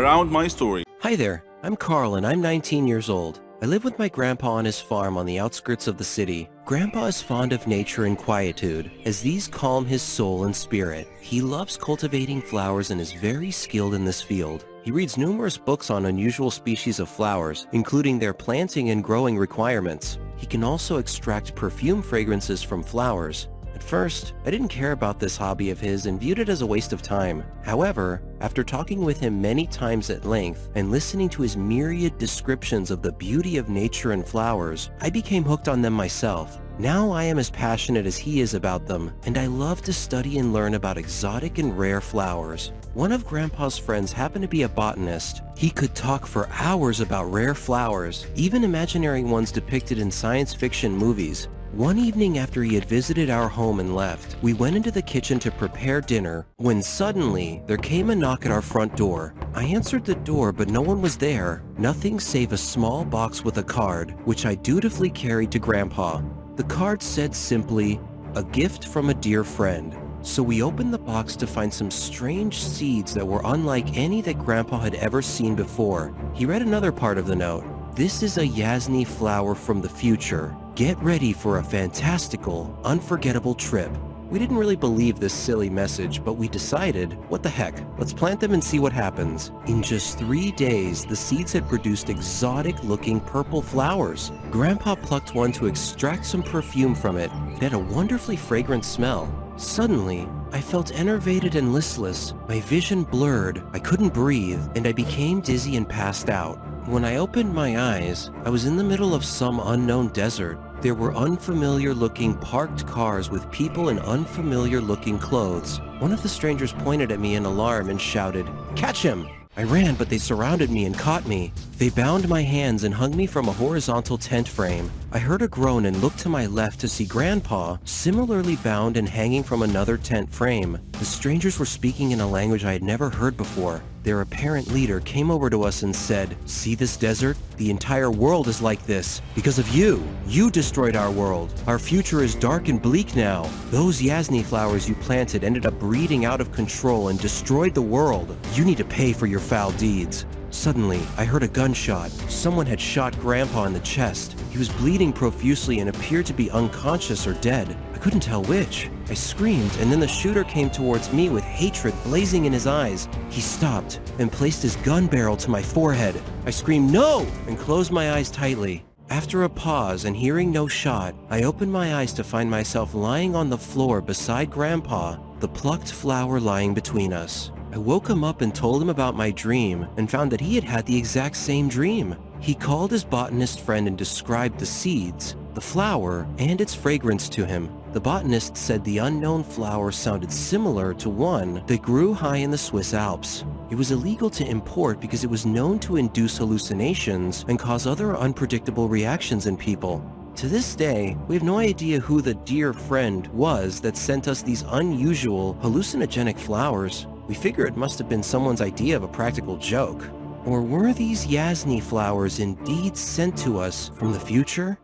around my story. Hi there, I'm Carl and I'm 19 years old. I live with my grandpa on his farm on the outskirts of the city. Grandpa is fond of nature and quietude, as these calm his soul and spirit. He loves cultivating flowers and is very skilled in this field. He reads numerous books on unusual species of flowers, including their planting and growing requirements. He can also extract perfume fragrances from flowers. At first, I didn't care about this hobby of his and viewed it as a waste of time. However, after talking with him many times at length and listening to his myriad descriptions of the beauty of nature and flowers, I became hooked on them myself. Now I am as passionate as he is about them, and I love to study and learn about exotic and rare flowers. One of Grandpa's friends happened to be a botanist. He could talk for hours about rare flowers, even imaginary ones depicted in science fiction movies. One evening after he had visited our home and left, we went into the kitchen to prepare dinner when suddenly there came a knock at our front door. I answered the door, but no one was there. Nothing save a small box with a card, which I dutifully carried to Grandpa. The card said simply, "A gift from a dear friend." So we opened the box to find some strange seeds that were unlike any that Grandpa had ever seen before. He read another part of the note. "This is a Yasni flower from the future. Get ready for a fantastical, unforgettable trip." We didn't really believe this silly message, but we decided, what the heck, let's plant them and see what happens. In just 3 days, the seeds had produced exotic-looking purple flowers. Grandpa plucked one to extract some perfume from it. It had a wonderfully fragrant smell. Suddenly, I felt enervated and listless. My vision blurred, I couldn't breathe, and I became dizzy and passed out. When I opened my eyes, I was in the middle of some unknown desert. There were unfamiliar-looking parked cars with people in unfamiliar-looking clothes. One of the strangers pointed at me in alarm and shouted, "Catch him!" I ran, but they surrounded me and caught me. They bound my hands and hung me from a horizontal tent frame. I heard a groan and looked to my left to see Grandpa, similarly bound and hanging from another tent frame. The strangers were speaking in a language I had never heard before. Their apparent leader came over to us and said, "See this desert? The entire world is like this. Because of you. You destroyed our world. Our future is dark and bleak now. Those Yasni flowers you planted ended up breeding out of control and destroyed the world. You need to pay for your foul deeds." Suddenly, I heard a gunshot. Someone had shot Grandpa in the chest. He was bleeding profusely and appeared to be unconscious or dead. I couldn't tell which. I screamed, and then the shooter came towards me with hatred blazing in his eyes. He stopped and placed his gun barrel to my forehead. I screamed, "No!" and closed my eyes tightly. After a pause and hearing no shot, I opened my eyes to find myself lying on the floor beside Grandpa, the plucked flower lying between us. I woke him up and told him about my dream and found that he had had the exact same dream. He called his botanist friend and described the seeds, the flower, and its fragrance to him. The botanist said the unknown flower sounded similar to one that grew high in the Swiss Alps. It was illegal to import because it was known to induce hallucinations and cause other unpredictable reactions in people. To this day, we have no idea who the dear friend was that sent us these unusual, hallucinogenic flowers. We figure it must have been someone's idea of a practical joke. Or were these Yasni flowers indeed sent to us from the future?